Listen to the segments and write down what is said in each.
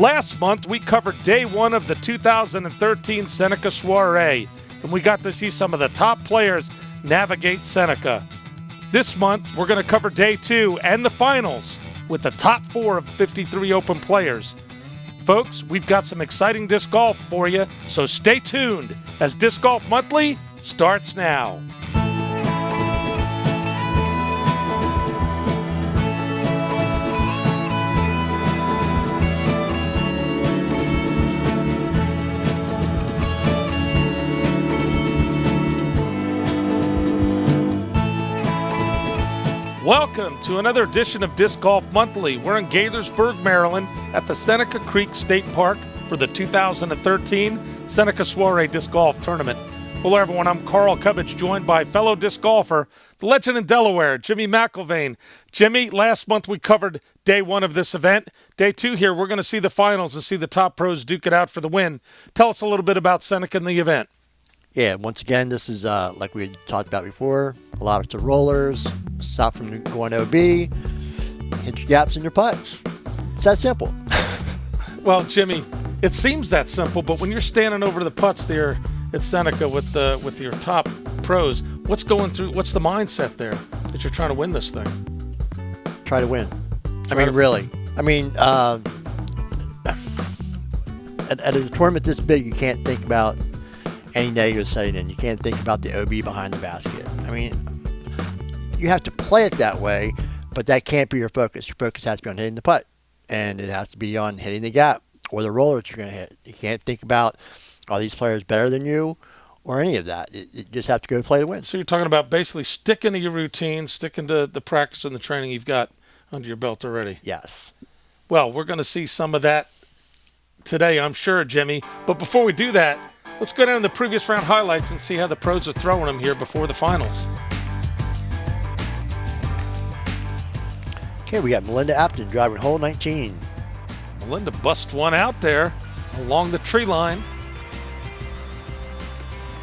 Last month, we covered day one of the 2013 Seneca Soiree, and we got to see some of the top players navigate Seneca. This month, we're going to cover day two and the finals with the top 4 of 53 open players. Folks, we've got some exciting disc golf for you, so stay tuned as Disc Golf Monthly starts now. Welcome to another edition of Disc Golf Monthly. We're in Gaithersburg, Maryland at the Seneca Creek State Park for the 2013 Seneca Soiree Disc Golf Tournament. Hello everyone, I'm Carl Cubbage, joined by fellow disc golfer, the legend in Delaware, Jimmy McIlvaine. Jimmy, last month we covered day one of this event. Day two here, we're going to see the finals and see the top pros duke it out for the win. Tell us a little bit about Seneca and the event. Yeah, once again, this is like we had talked about before, a lot of rollers, stop from going OB, hit your gaps in your putts. It's that simple. Well, Jimmy, it seems that simple, but when you're standing over the putts there at Seneca with your top pros, what's the mindset there that you're trying to win this thing? Try to win. Really. At a tournament this big, you can't think about any negative setting in. You can't think about the OB behind the basket. You have to play it that way, but that can't be your focus. Your focus has to be on hitting the putt, and it has to be on hitting the gap or the roller that you're going to hit. You can't think about, are these players better than you, or any of that. You just have to go play to win. So you're talking about basically sticking to your routine, sticking to the practice and the training you've got under your belt already. Yes. Well, we're going to see some of that today, I'm sure, Jimmy. But before we do that, let's go down to the previous round highlights and see how the pros are throwing them here before the finals. Okay, we got Melinda Apton driving hole 19. Melinda busts one out there along the tree line.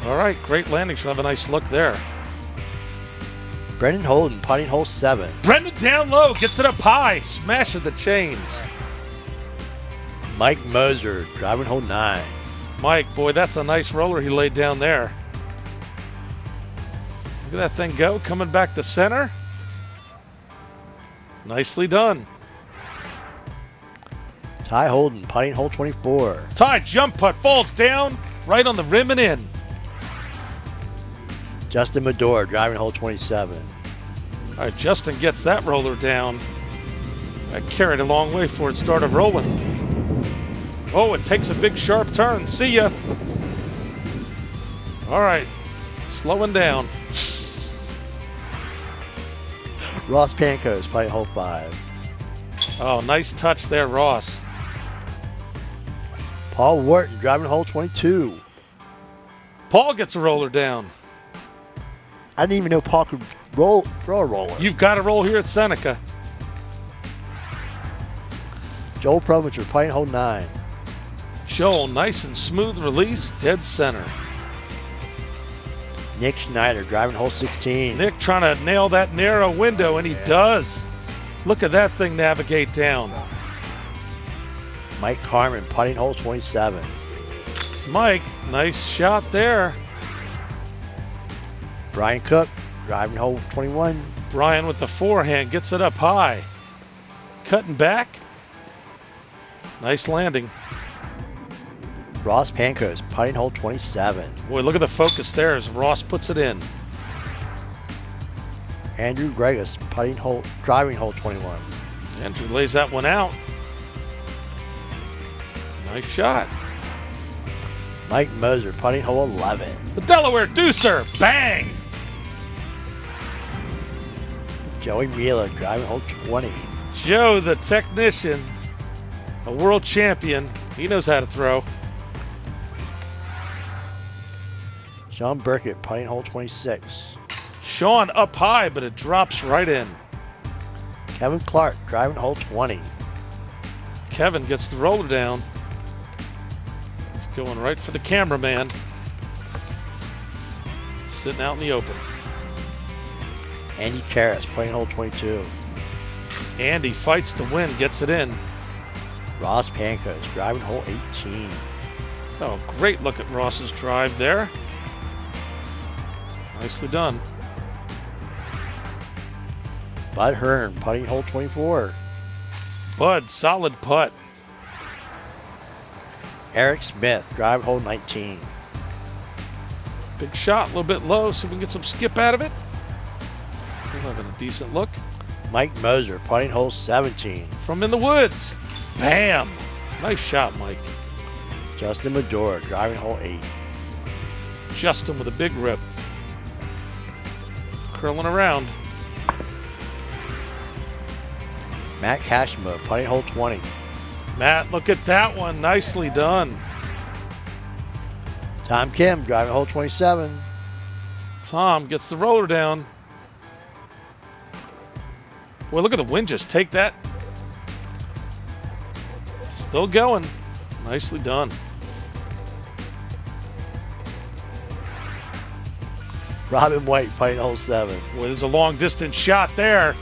All right, great landing. She'll have a nice look there. Brendan Holden putting hole 7. Brendan down low, gets it up high, smashes the chains. Mike Moser driving hole 9. Mike, boy, that's a nice roller he laid down there. Look at that thing go, coming back to center. Nicely done. Ty Holden putting hole 24. Ty jump putt, falls down, right on the rim and in. Justin Medore driving hole 27. All right, Justin gets that roller down. That carried a long way before it started rolling. Oh, it takes a big sharp turn. See ya. All right, slowing down. Ross Pankos putting hole 5. Oh, nice touch there, Ross. Paul Wharton driving hole 22. Paul gets a roller down. I didn't even know Paul could throw a roller. You've got to roll here at Seneca. Joel Promicher putting hole 9. Joel, nice and smooth release, dead center. Nick Schneider driving hole 16. Nick trying to nail that narrow window, and he does. Look at that thing navigate down. Mike Carmen putting hole 27. Mike, nice shot there. Brian Cook driving hole 21. Brian with the forehand gets it up high. Cutting back. Nice landing. Ross Pankos putting hole 27. Boy, look at the focus there as Ross puts it in. Andrew Gregus driving hole 21. Andrew lays that one out. Nice shot. Mike Moser putting hole 11. The Delaware Deucer, bang! Joey Mila driving hole 20. Joe, the technician, a world champion. He knows how to throw. Sean Burkett putting hole 26. Sean up high, but it drops right in. Kevin Clark driving hole 20. Kevin gets the roller down. He's going right for the cameraman. Sitting out in the open. Andy Karras playing hole 22. Andy fights to win, gets it in. Ross Pancoast driving hole 18. Oh, great look at Ross's drive there. Nicely done. Bud Hearn putting hole 24. Bud, solid putt. Eric Smith driving hole 19. Big shot, a little bit low, so we can get some skip out of it. We're having a decent look. Mike Moser putting hole 17. From in the woods. Bam! Nice shot, Mike. Justin Medora driving hole 8. Justin with a big rip. Curling around. Matt Cashmo putting hole 20. Matt, look at that one. Nicely done. Tom Kim driving hole 27. Tom gets the roller down. Boy, look at the wind just take that. Still going. Nicely done. Robin White putting hole 7. Boy, there's a long distance shot there.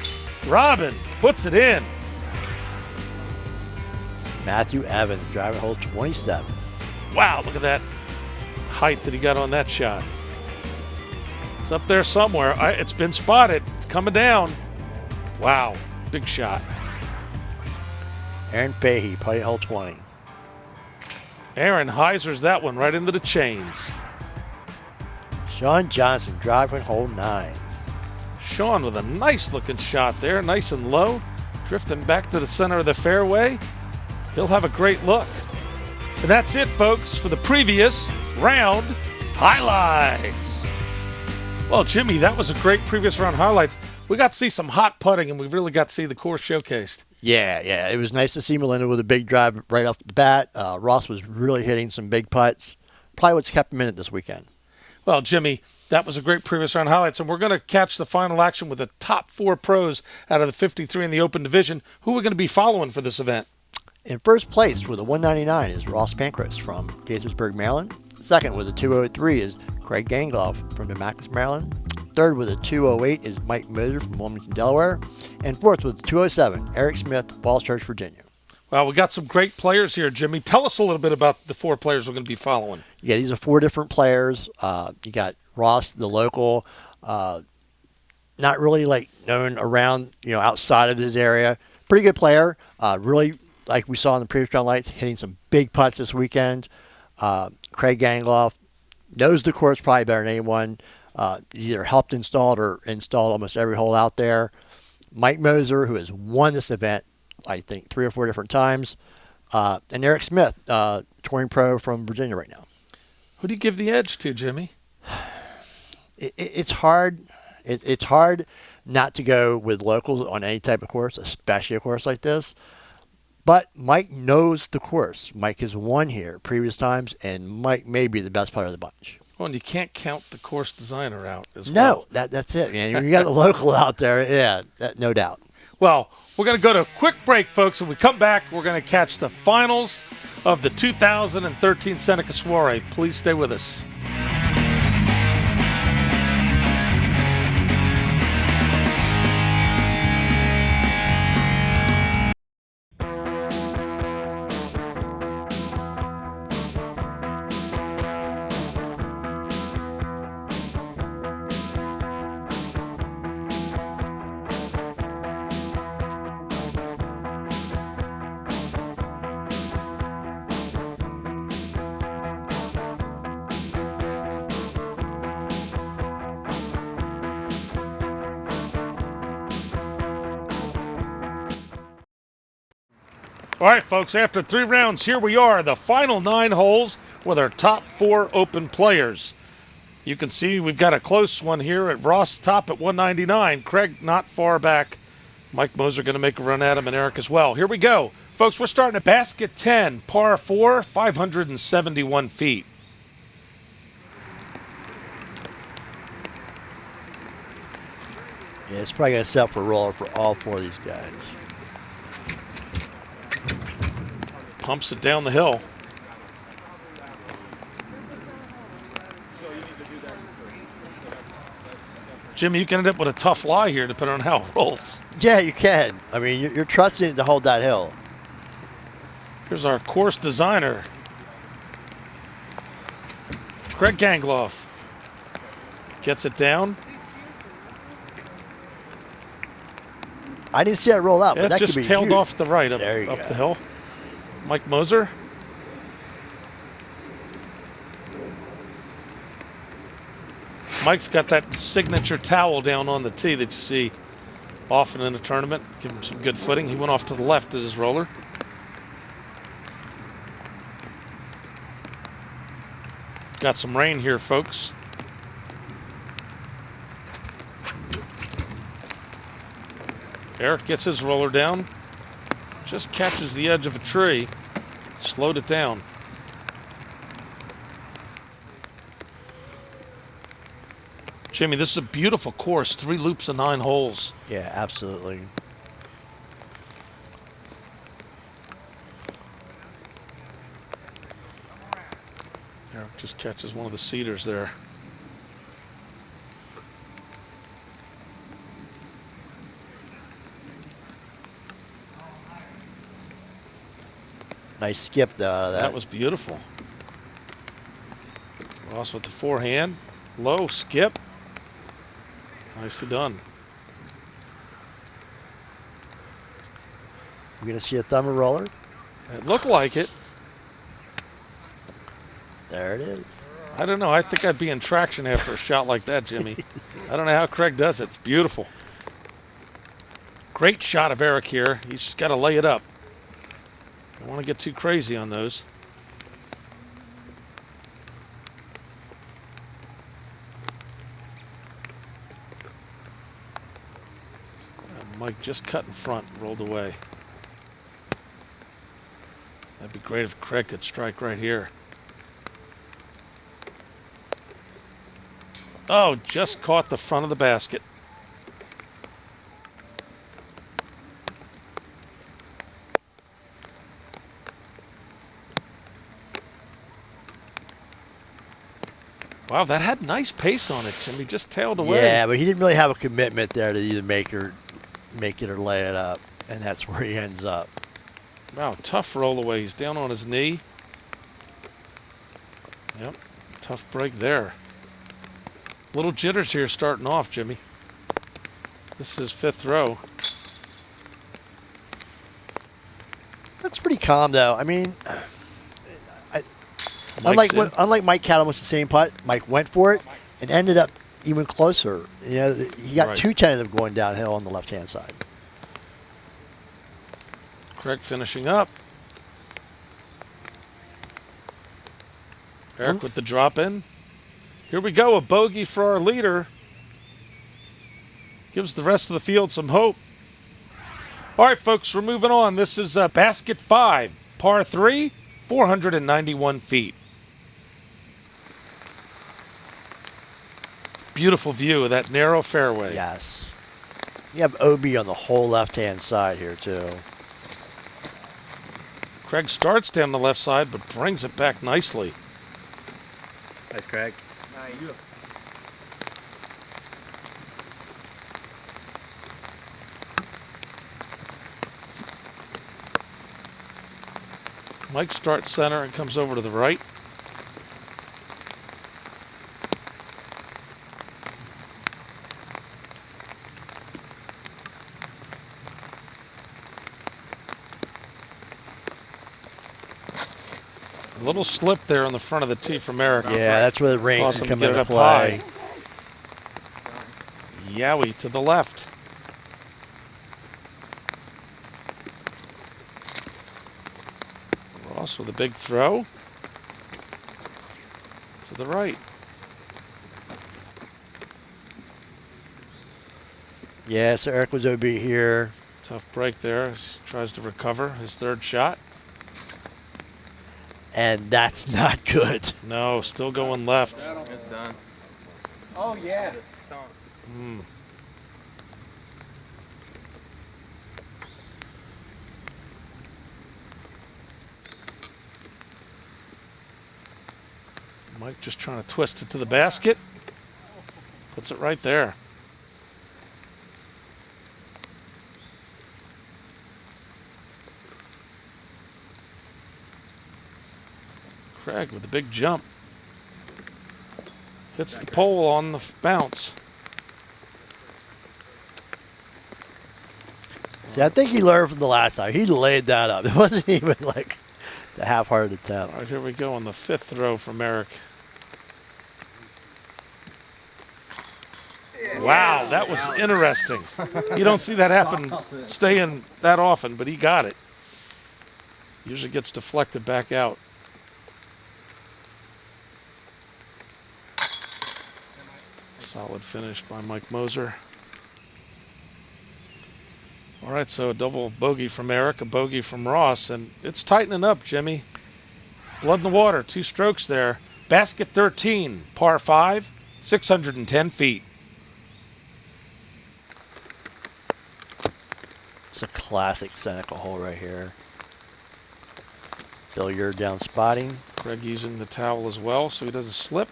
Robin puts it in. Matthew Evans driving hole 27. Wow, look at that height that he got on that shot. It's up there somewhere. It's been spotted. It's coming down. Wow, big shot. Aaron Fahey putting hole 20. Aaron Heisers that one right into the chains. Sean Johnson driving hole 9. Sean with a nice looking shot there, nice and low, drifting back to the center of the fairway. He'll have a great look. And that's it, folks, for the previous round highlights. Well, Jimmy, that was a great previous round highlights. We got to see some hot putting, and we really got to see the course showcased. Yeah. It was nice to see Melinda with a big drive right off the bat. Ross was really hitting some big putts. Probably what's kept him in it this weekend. Well, Jimmy, that was a great previous round highlights, and we're going to catch the final action with the top 4 pros out of the 53 in the Open Division. Who are we going to be following for this event? In first place with a 199 is Ross Pancras from Gaithersburg, Maryland. Second with a 203 is Craig Gangloff from Damascus, Maryland. Third with a 208 is Mike Moser from Wilmington, Delaware. And fourth with a 207, Eric Smith, Falls Church, Virginia. Well, we got some great players here, Jimmy. Tell us a little bit about the 4 players we're going to be following. Yeah, these are 4 different players. You got Ross, the local, not really like known around, outside of his area. Pretty good player. Really, like we saw in the previous round lights, hitting some big putts this weekend. Craig Gangloff knows the course probably better than anyone. He's either helped install or installed almost every hole out there. Mike Moser, who has won this event, I think 3 or 4 different times. And Eric Smith, touring pro from Virginia right now. Who do you give the edge to, Jimmy? It's hard. It's hard not to go with locals on any type of course, especially a course like this. But Mike knows the course. Mike has won here previous times, and Mike may be the best player of the bunch. Well, and you can't count the course designer out as well. No, that's it, man. You got the local out there, yeah, no doubt. Well, we're going to go to a quick break, folks. When we come back, we're going to catch the finals of the 2013 Seneca Soiree. Please stay with us. All right, folks, after 3 rounds, here we are, the final 9 holes with our top 4 open players. You can see we've got a close one here at Ross top at 199. Craig not far back. Mike Moser going to make a run at him, and Eric as well. Here we go. Folks, we're starting at basket 10, par 4, 571 feet. Yeah, it's probably going to set up for a roller for all 4 of these guys. Pumps it down the hill. Jimmy, you can end up with a tough lie here depending on how it rolls. Yeah, you can. I mean, you're trusting it to hold that hill. Here's our course designer, Craig Gangloff. Gets it down. I didn't see that roll out, but It that just could be tailed huge. off the right up There you the go. hill. Mike Moser. Mike's got that signature towel down on the tee that you see often in a tournament. Give him some good footing. He went off to the left at his roller. Got some rain here, folks. Eric gets his roller down. Just catches the edge of a tree. Slowed it down. Jimmy, this is a beautiful course. 3 loops and 9 holes. Yeah, absolutely. Eric just catches one of the cedars there. Nice skip though out of that. That was beautiful. Ross with the forehand. Low skip. Nicely done. We're going to see a thumber roller. It looked like it. There it is. I don't know. I think I'd be in traction after a shot like that, Jimmy. I don't know how Craig does it. It's beautiful. Great shot of Eric here. He's just got to lay it up. Don't want to get too crazy on those. Mike just cut in front, rolled away. That'd be great if Craig could strike right here. Oh, just caught the front of the basket. Wow, that had nice pace on it, Jimmy. Just tailed away. Yeah, but he didn't really have a commitment there to either make it or lay it up, and that's where he ends up. Wow, tough roll away. He's down on his knee. Yep, tough break there. Little jitters here starting off, Jimmy. This is 5th row. That's pretty calm, though. I mean, unlike Mike Catlin with the same putt, Mike went for it and ended up even closer. You know, he got too tentative going downhill on the left-hand side. Craig finishing up. Eric with the drop in. Here we go, a bogey for our leader. Gives the rest of the field some hope. All right, folks, we're moving on. This is basket 5, par 3, 491 feet. Beautiful view of that narrow fairway. Yes. You have OB on the whole left-hand side here, too. Craig starts down the left side, but brings it back nicely. Nice, Craig. Mike starts center and comes over to the right. A little slip there on the front of the tee from Eric. Yeah, that's where the rain Awesome can come to get it into up play. high. Yowie to the left. Ross with a big throw. To the right. Yeah, so Eric was OB here. Tough break there as he tries to recover his 3rd shot. And that's not good. No, still going left. It's done. Oh, yeah. Mike just trying to twist it to the basket. Puts it right there. Craig with a big jump. Hits the pole on the bounce. See, I think he learned from the last time. He laid that up. It wasn't even like the half-hearted attempt. All right, here we go on the 5th throw from Eric. Wow, that was interesting. You don't see that happen, staying that often, but he got it. Usually gets deflected back out. Solid finish by Mike Moser. All right, so a double bogey from Eric, a bogey from Ross, and it's tightening up, Jimmy. Blood in the water, 2 strokes there. Basket 13, par 5, 610 feet. It's a classic Seneca hole right here. Failure down spotting. Craig using the towel as well so he doesn't slip.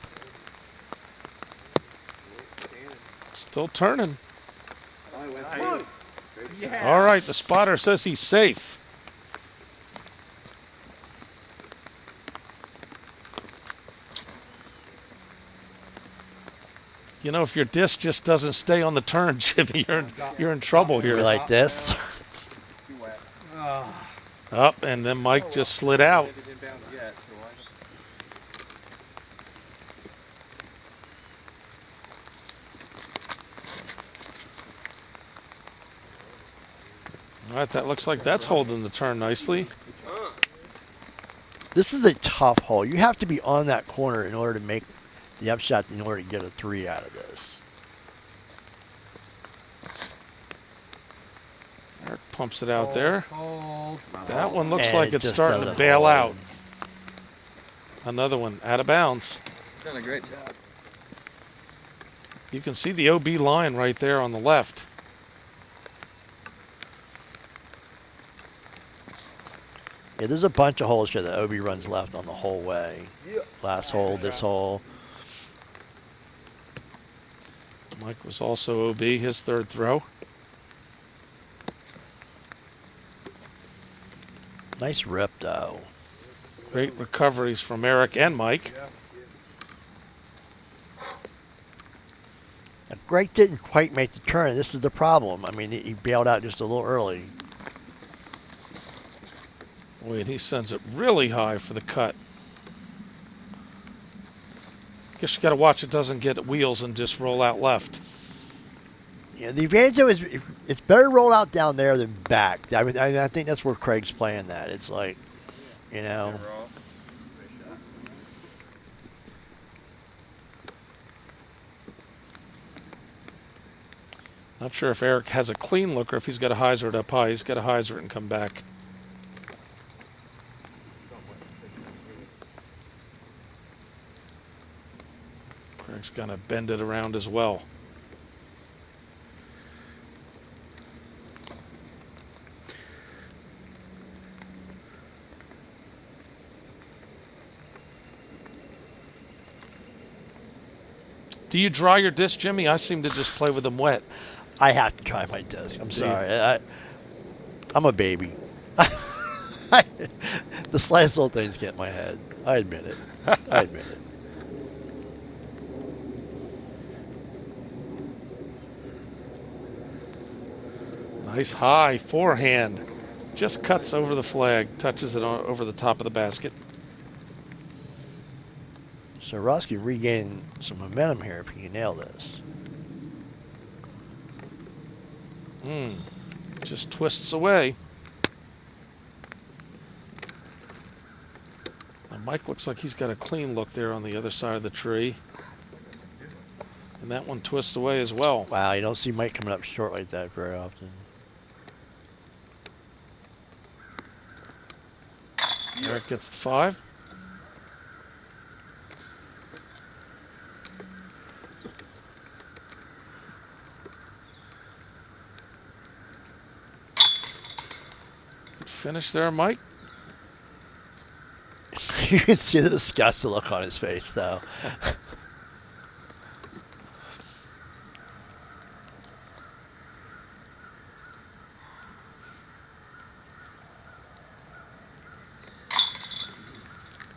Still turning. All right, the spotter says he's safe. You know, if your disc just doesn't stay on the turn, Jimmy, you're in trouble here. Like this. Up, and then Mike just slid out. All right, that looks like that's holding the turn nicely. This is a tough hole. You have to be on that corner in order to make the upshot, in order to get a 3 out of this. Eric pumps it out there. That one looks And like it it's just starting to doesn't bail hold. out. Another one out of bounds. Done a great job. You can see the OB line right there on the left. Yeah, there's a bunch of holes here that OB runs left on the whole way. Last hole, this hole. Mike was also OB, his 3rd throw. Nice rip, though. Great recoveries from Eric and Mike. Now, Greg didn't quite make the turn. This is the problem. I mean, he bailed out just a little early. Boy, and he sends it really high for the cut. Guess you got to watch it doesn't get wheels and just roll out left. Yeah, the advantage though is it's better roll out down there than back. I think that's where Craig's playing that. It's like, you know. Not sure if Eric has a clean look or if he's got to hyzer it up high. He's got to hyzer it and come back. Craig's going to bend it around as well. Do you dry your disc, Jimmy? I seem to just play with them wet. I have to try my disc. I'm sorry. I'm a baby. The slightest little things get in my head. I admit it. I admit it. Nice high forehand. Just cuts over the flag, touches it over the top of the basket. So Ross can regain some momentum here if he can nail this. Just twists away. Now Mike looks like he's got a clean look there on the other side of the tree. And that one twists away as well. Wow, you don't see Mike coming up short like that very often. Eric gets the 5. Good finish there, Mike. You can see the disgusted look on his face, though.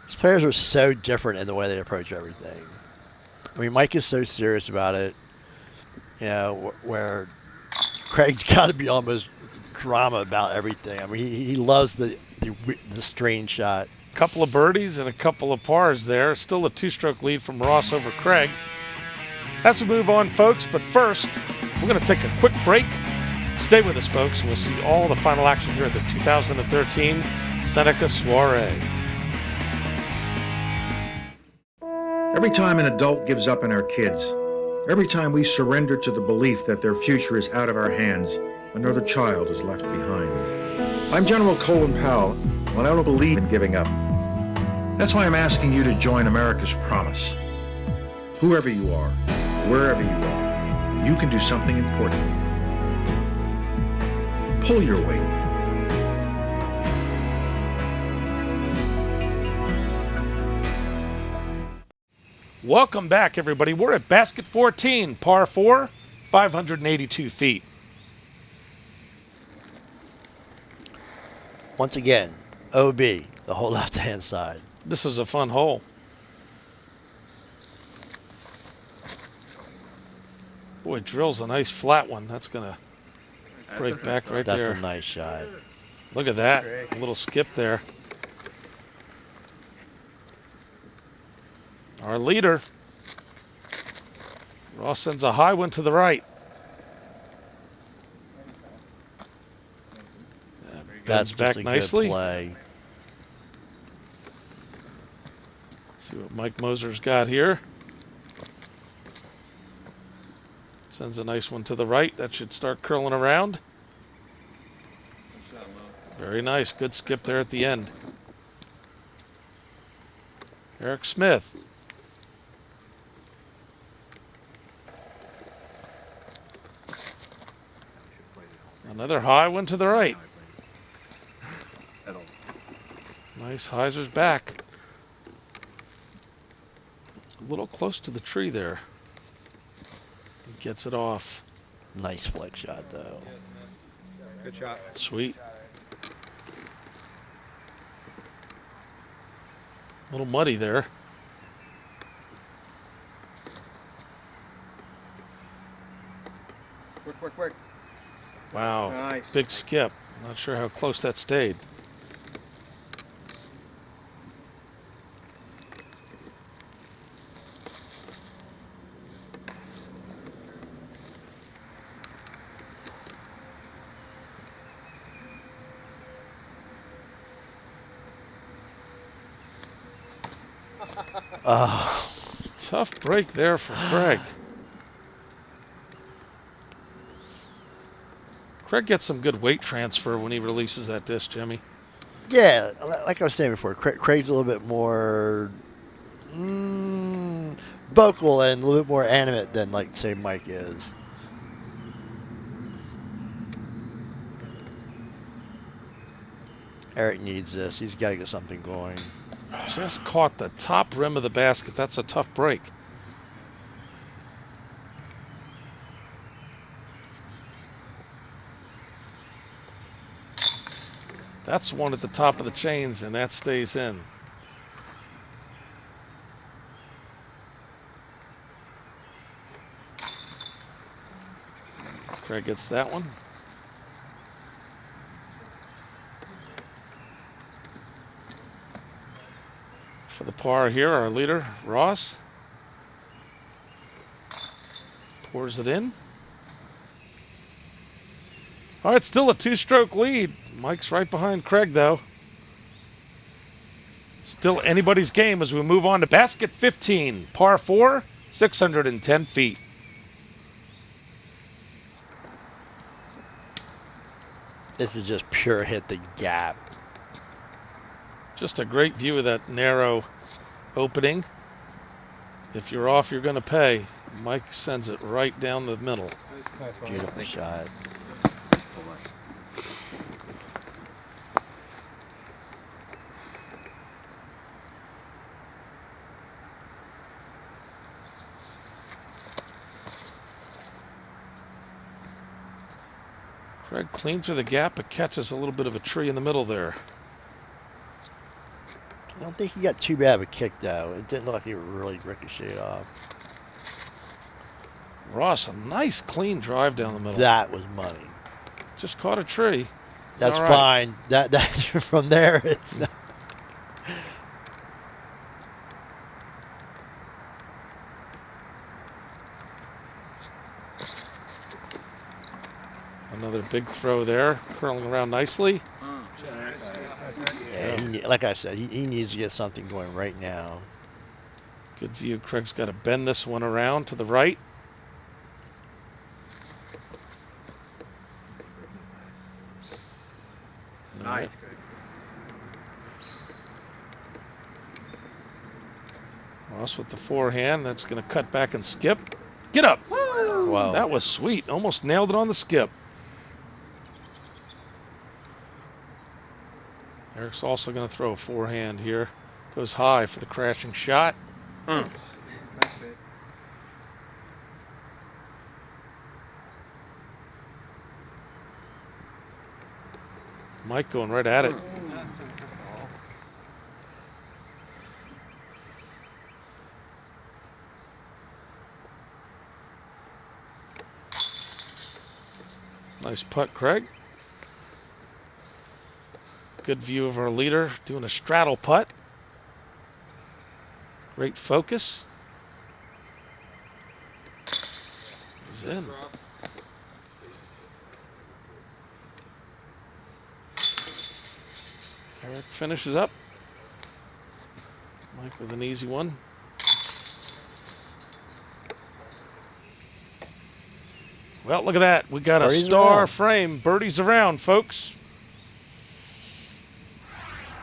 These players are so different in the way they approach everything. I mean, Mike is so serious about it, you know, where Craig's got to be almost drama about everything. I mean, he loves the strange shot. Couple of birdies and a couple of pars there. Still a two-stroke lead from Ross over Craig. As we move on, folks, but first, we're going to take a quick break. Stay with us, folks. We'll see all the final action here at the 2013 Seneca Soiree. Every time an adult gives up on our kids, every time we surrender to the belief that their future is out of our hands, another child is left behind. I'm General Colin Powell, and I don't believe in giving up. That's why I'm asking you to join America's Promise. Whoever you are, wherever you are, you can do something important. Pull your weight. Welcome back, everybody. We're at basket 14, par 4, 582 feet. Once again, OB, the whole left-hand side. This is a fun hole. Boy, drills a nice flat one. That's going to break back right there. That's a nice shot. Look at that. A little skip there. Our leader. Ross sends a high one to the right. That's back just a nicely. Good play. See what Mike Moser's got here. Sends a nice one to the right. That should start curling around. Very nice. Good skip there at the end. Eric Smith. Another high one to the right. Nice. Heiser's back. A little close to the tree there. He gets it off. Nice flex shot, though. Good shot. Sweet. A little muddy there. Quick. Wow. Nice. Big skip. Not sure how close that stayed. Tough break there for Craig. Craig gets some good weight transfer when he releases that disc, Jimmy. Yeah, like I was saying before, Craig's a little bit more vocal and a little bit more animate than, like, say, Mike is. Eric needs this. He's got to get something going. Just caught the top rim of the basket. That's a tough break. That's one at the top of the chains, and that stays in. Craig gets that one. For the par here, our leader, Ross. Pours it in. All right, still a two-stroke lead. Mike's right behind Craig, though. Still anybody's game as we move on to basket 15, par 4, 610 feet. This is just pure hit the gap. Just a great view of that narrow opening. If you're off, you're going to pay. Mike sends it right down the middle. Beautiful shot. Craig clean through the gap, but catches a little bit of a tree in the middle there. I don't think he got too bad of a kick, though. It didn't look like he really ricocheted off. Ross, a nice clean drive down the middle. That was money. Just caught a tree. It's That's all right. fine. That from there, it's not. Another big throw there, curling around nicely. Yeah, like I said, he needs to get something going right now. Good view. Craig's got to bend this one around to the right. Nice. Ross with the forehand. That's going to cut back and skip. Get up. Wow. That was sweet. Almost nailed it on the skip. Eric's also going to throw a forehand here. Goes high for the crashing shot. Nice bit. Mike going right at it. Nice putt, Craig. Good view of our leader doing a straddle putt. Great focus. He's in. Eric finishes up. Mike with an easy one. Well, look at that. We got a Birdies star around. frame. Birdies around, folks.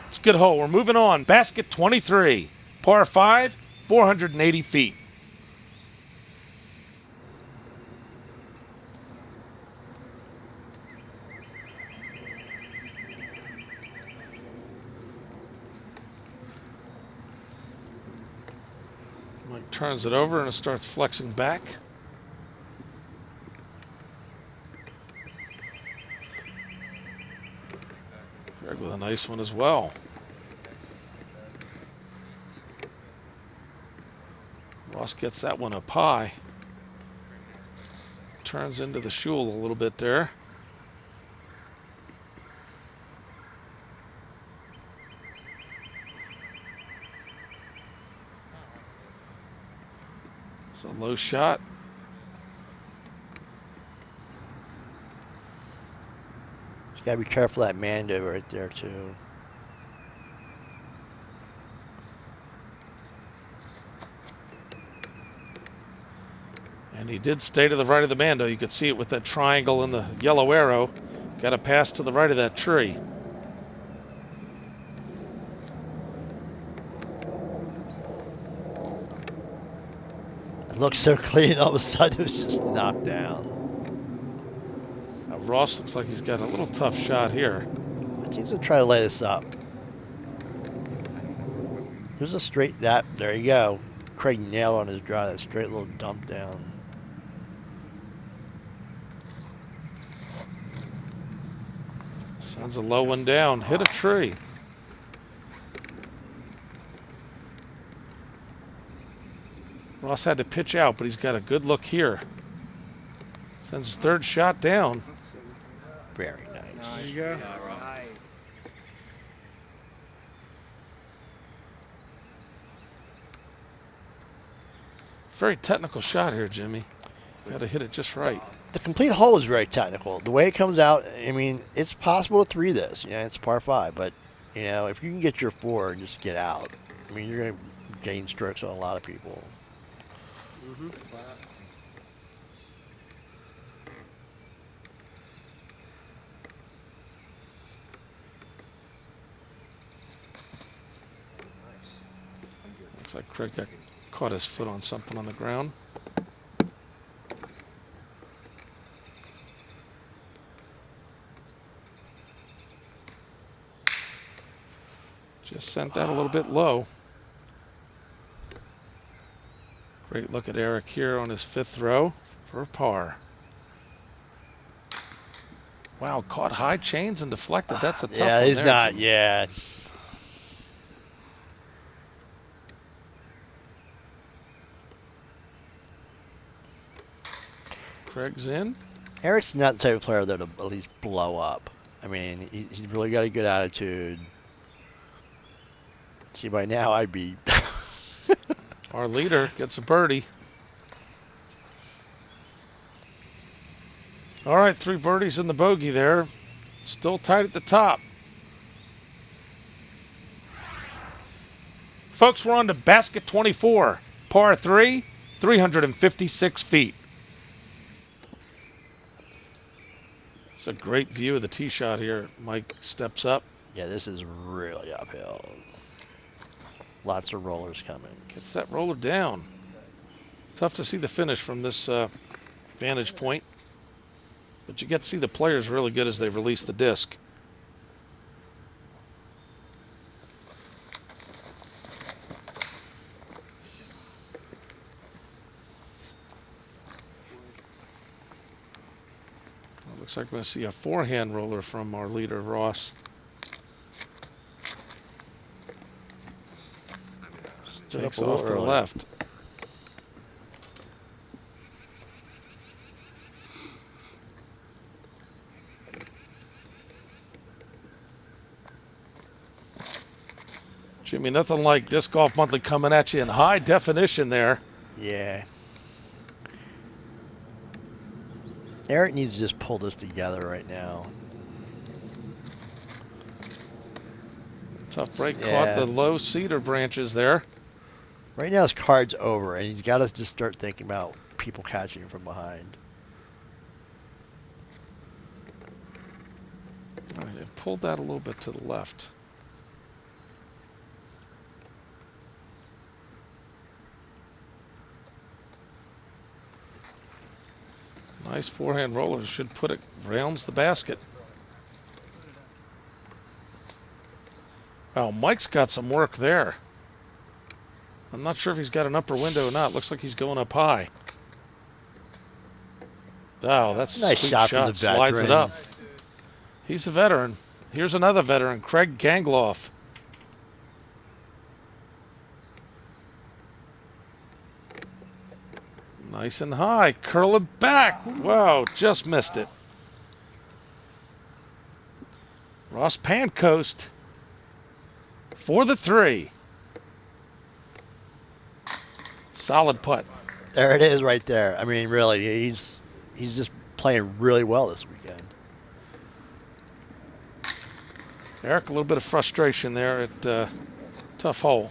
It's a good hole. We're moving on. Basket 23. Par 5, 480 feet. Mike turns it over and it starts flexing back. Greg with a nice one as well. Ross gets that one up high. Turns into the shul a little bit there. It's a low shot. You gotta be careful of that Mando right there too. And he did stay to the right of the Mando. You could see it with that triangle and the yellow arrow. Got to pass to the right of that tree. It looked so clean, all of a sudden it was just knocked down. Now Ross looks like he's got a little tough shot here. I think he's gonna try to lay this up. There's a straight there you go. Craig nailed on his drive, that straight little dump down. Sends a low one down. Hit a tree. Ross had to pitch out, but he's got a good look here. Sends his third shot down. Very nice. There you go. Very technical shot here, Jimmy. Got to hit it just right. The complete hole is very technical. The way it comes out, I mean, it's possible to 3 this. Yeah, it's par 5, but you know, if you can get your 4 and just get out, I mean, you're gonna gain strokes on a lot of people. Looks like Craig got caught his foot on something on the ground. Just sent that a little bit low. Great look at Eric here on his 5th throw for a par. Wow, caught high chains and deflected. That's a tough one Yeah, he's there, not. Jimmy. Yeah. Craig's in. Eric's not the type of player that'll at least blow up. I mean, he's really got a good attitude. See, by now I'd be. Our leader gets a birdie. All right, 3 birdies in the bogey there. Still tight at the top. Folks, we're on to basket 24. Par 3, 356 feet. It's a great view of the tee shot here. Mike steps up. Yeah, this is really uphill. Lots of rollers coming. Gets that roller down. Tough to see the finish from this vantage point. But you get to see the players really good as they release the disc. Looks like we're going to see a forehand roller from our leader, Ross. Takes off to the left. Jimmy, nothing like Disc Golf Monthly coming at you in high definition there. Yeah. Eric needs to just pull this together right now. Tough break. Yeah. Caught the low cedar branches there. Right now his card's over, and he's got to just start thinking about people catching him from behind. All right, it pulled that a little bit to the left. Nice forehand roller. Should put it, rounds the basket. Oh, Mike's got some work there. I'm not sure if he's got an upper window or not. Looks like he's going up high. Oh, that's a Nice sweet shot shot. from the Slides it veteran. up. He's a veteran. Here's another veteran, Craig Gangloff. Nice and high. Curl it back. Wow, just missed it. Ross Pancoast for the 3. Solid putt. There it is right there. I mean, really, he's just playing really well this weekend. Eric, a little bit of frustration there at tough hole.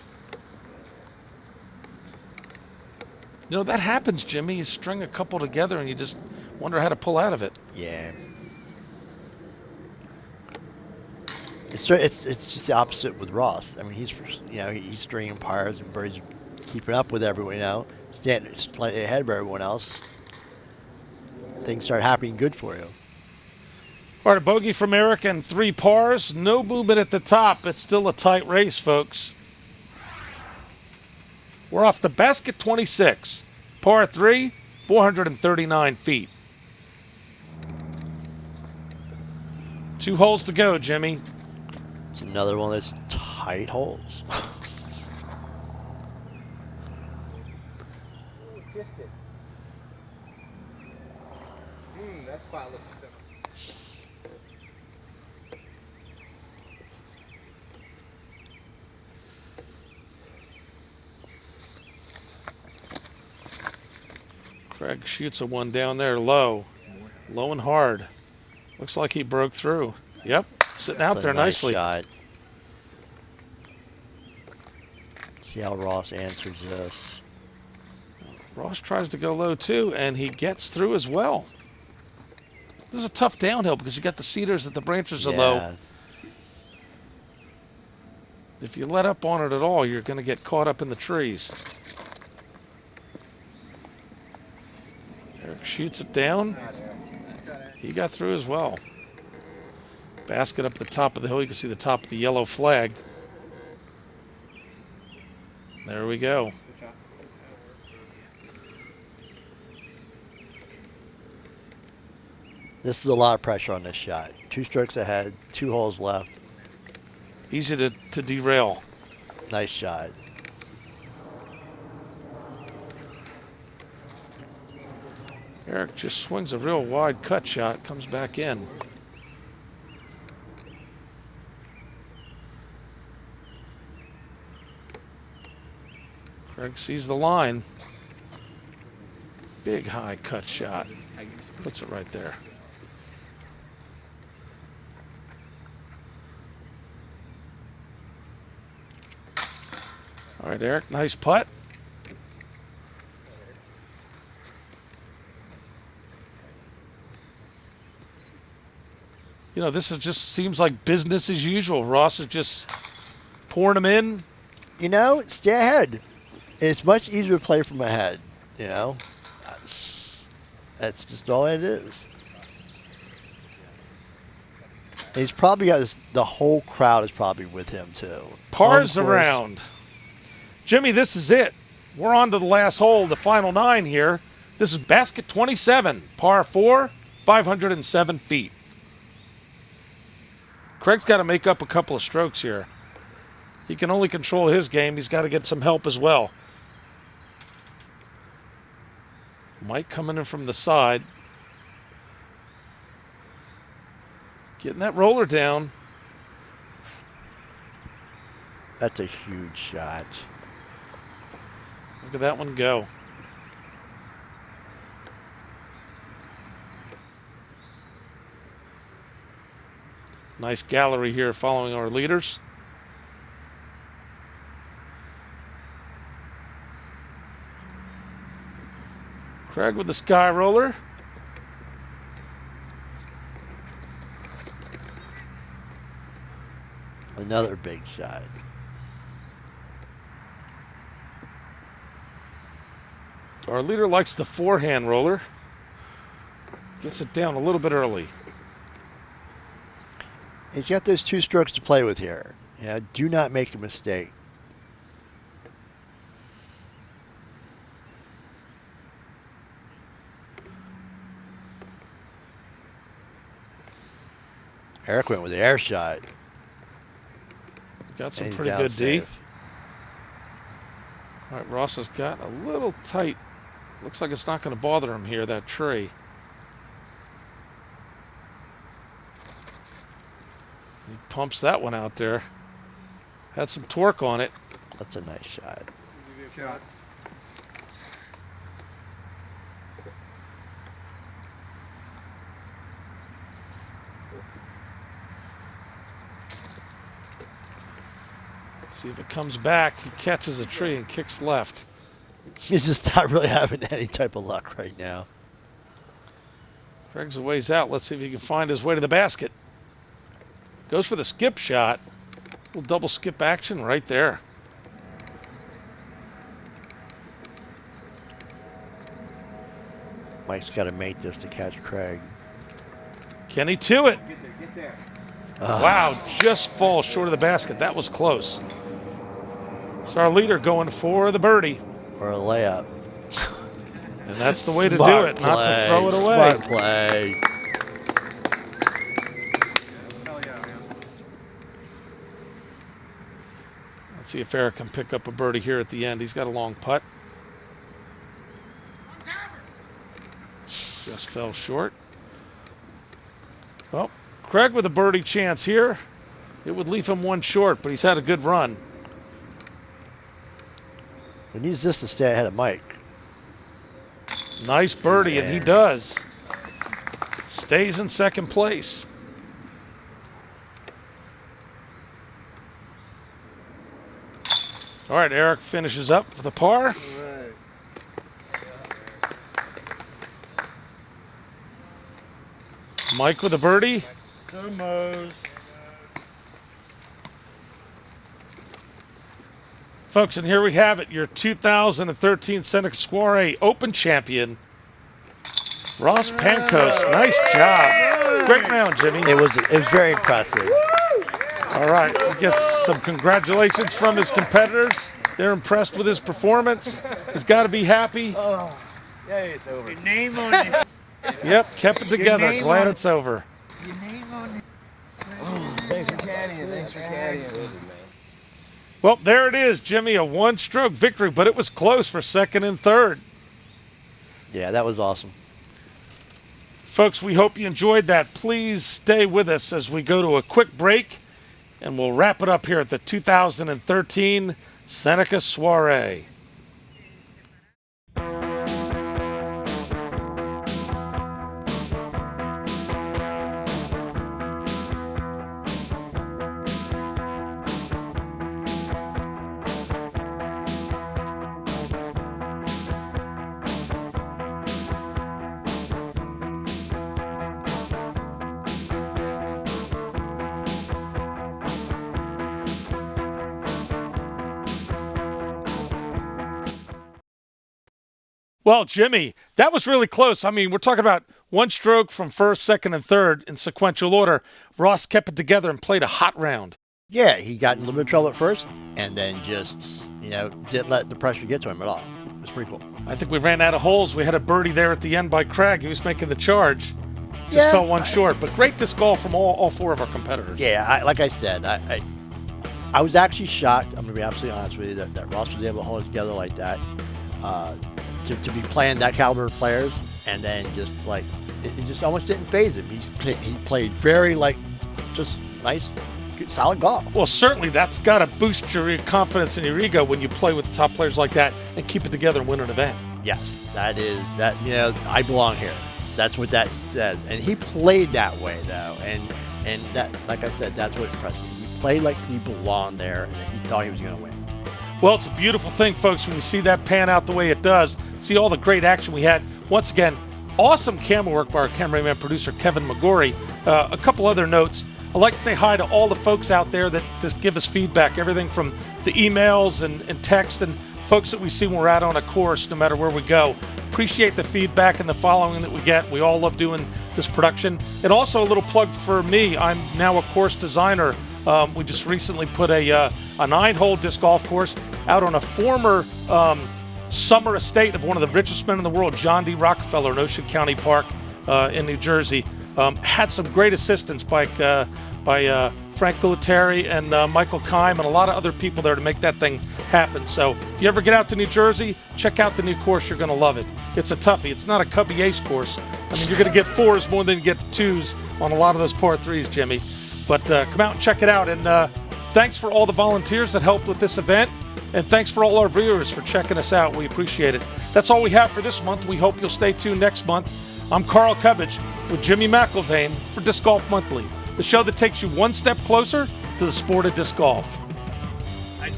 You know, that happens, Jimmy. You string a couple together and you just wonder how to pull out of it. Yeah. It's just the opposite with Ross. I mean, he's stringing pars and birdies, keeping up with everyone. Standing slightly ahead of everyone else. Things start happening good for you. All right, a bogey from Eric and 3 pars. No movement at the top. It's still a tight race, folks. We're off to basket 26. Par 3, 439 feet. 2 holes to go, Jimmy. It's another one that's tight holes. Kissed it. That spot looks similar. Craig shoots a one down there low. Low and hard. Looks like he broke through. Yep, sitting out It's a there nice nicely. shot. See how Ross answers this. Ross tries to go low too, and he gets through as well. This is a tough downhill because you got the cedars that the branches are low. If you let up on it at all, you're going to get caught up in the trees. Eric shoots it down. He got through as well. Basket up the top of the hill. You can see the top of the yellow flag. There we go. This is a lot of pressure on this shot. 2 strokes ahead, 2 holes left. Easy to derail. Nice shot. Eric just swings a real wide cut shot, comes back in. Craig sees the line. Big high cut shot. Puts it right there. All right, Eric, nice putt. You know, this is just seems like business as usual. Ross is just pouring them in. You know, stay ahead. It's much easier to play from ahead, you know. That's just all it is. And he's probably got the whole crowd is probably with him, too. Pars around. Jimmy, this is it. We're on to the last hole, the final 9 here. This is basket 27, par 4, 507 feet. Craig's got to make up a couple of strokes here. He can only control his game. He's got to get some help as well. Mike coming in from the side. Getting that roller down. That's a huge shot. Look at that one go. Nice gallery here following our leaders. Craig with the sky roller. Another big shot. Our leader likes the forehand roller. Gets it down a little bit early. He's got those 2 strokes to play with here. Yeah, do not make a mistake. Eric went with the air shot. Got some And he's pretty down good D. safe. All right, Ross has got a little tight. Looks like it's not going to bother him here, that tree. He pumps that one out there. Had some torque on it. That's a nice shot. Shot. See if it comes back. He catches a tree and kicks left. He's just not really having any type of luck right now. Craig's a ways out. Let's see if he can find his way to the basket. Goes for the skip shot. Little double skip action right there. Mike's got to make this to catch Craig. Can he to it? Get there. Wow, just falls short of the basket. That was close. So our leader going for the birdie. Or a layup. And that's the way to do Smart it, not to play, throw it away. Smart play. Hell yeah, man. Let's see if Eric can pick up a birdie here at the end. He's got a long putt. Just fell short. Well, Craig with a birdie chance here. It would leave him 1 short, but he's had a good run. He needs this to stay ahead of Mike. Nice birdie, and he does. Stays in second place. All right, Eric finishes up for the par. Mike with a birdie. Come on. Folks, and here we have it, your 2013 Seneca Soiree Open champion, Ross Pankos. Nice job. Great round, Jimmy. It was very impressive. All right, he gets some congratulations from his competitors. They're impressed with his performance. He's got to be happy. Yeah, it's over. Your name on it. Yep, kept it together. name Glad on it's over. Your name on it. Thanks for caddying. Thanks for caddying. Well, there it is, Jimmy, a 1-stroke victory, but it was close for second and third. Yeah, that was awesome. Folks, we hope you enjoyed that. Please stay with us as we go to a quick break, and we'll wrap it up here at the 2013 Seneca Soiree. Well, Jimmy, that was really close. I mean, we're talking about one stroke from first, second, and third in sequential order. Ross kept it together and played a hot round. Yeah, he got in a little bit of trouble at first, and then just, didn't let the pressure get to him at all. It was pretty cool. I think we ran out of holes. We had a birdie there at the end by Craig. He was making the charge. Just fell one short. But great disc golf from all four of our competitors. Yeah, like I said, I was actually shocked, I'm going to be absolutely honest with you, that Ross was able to hold it together like that. To be playing that caliber of players, and then just like it just almost didn't faze him. He played very just nice, good, solid golf. Well, certainly that's got to boost your confidence and your ego when you play with top players like that and keep it together and win an event. Yes, that is that. I belong here. That's what that says. And he played that way though, and that, like I said, that's what impressed me. He played like he belonged there, and that he thought he was going to win. Well, it's a beautiful thing, folks, when you see that pan out the way it does. See all the great action we had. Once again, awesome camera work by our cameraman producer, Kevin McGorry. A couple other notes. I'd like to say hi to all the folks out there that just give us feedback, everything from the emails and text and folks that we see when we're out on a course, no matter where we go. Appreciate the feedback and the following that we get. We all love doing this production. And also a little plug for me. I'm now a course designer. We just recently put a 9-hole disc golf course out on a former summer estate of one of the richest men in the world, John D. Rockefeller in Ocean County Park in New Jersey. Had some great assistance by Frank Gualtieri and Michael Kime and a lot of other people there to make that thing happen. So if you ever get out to New Jersey, check out the new course. You're going to love it. It's a toughie. It's not a Cubby Ace course. I mean, you're going to get 4s more than you get 2s on a lot of those par 3s, Jimmy. But come out and check it out. And thanks for all the volunteers that helped with this event. And thanks for all our viewers for checking us out. We appreciate it. That's all we have for this month. We hope you'll stay tuned next month. I'm Carl Cubbage with Jimmy McIlvaine for Disc Golf Monthly, the show that takes you one step closer to the sport of disc golf. I do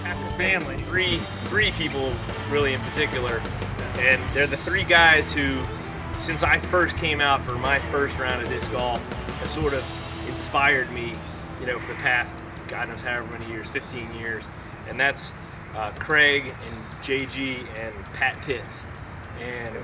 have a family, three people really in particular, and they're the three guys who, since I first came out for my first round of disc golf, have sort of inspired me, for the past, God knows however many years, 15 years, and that's Craig and JG and Pat Pitts. And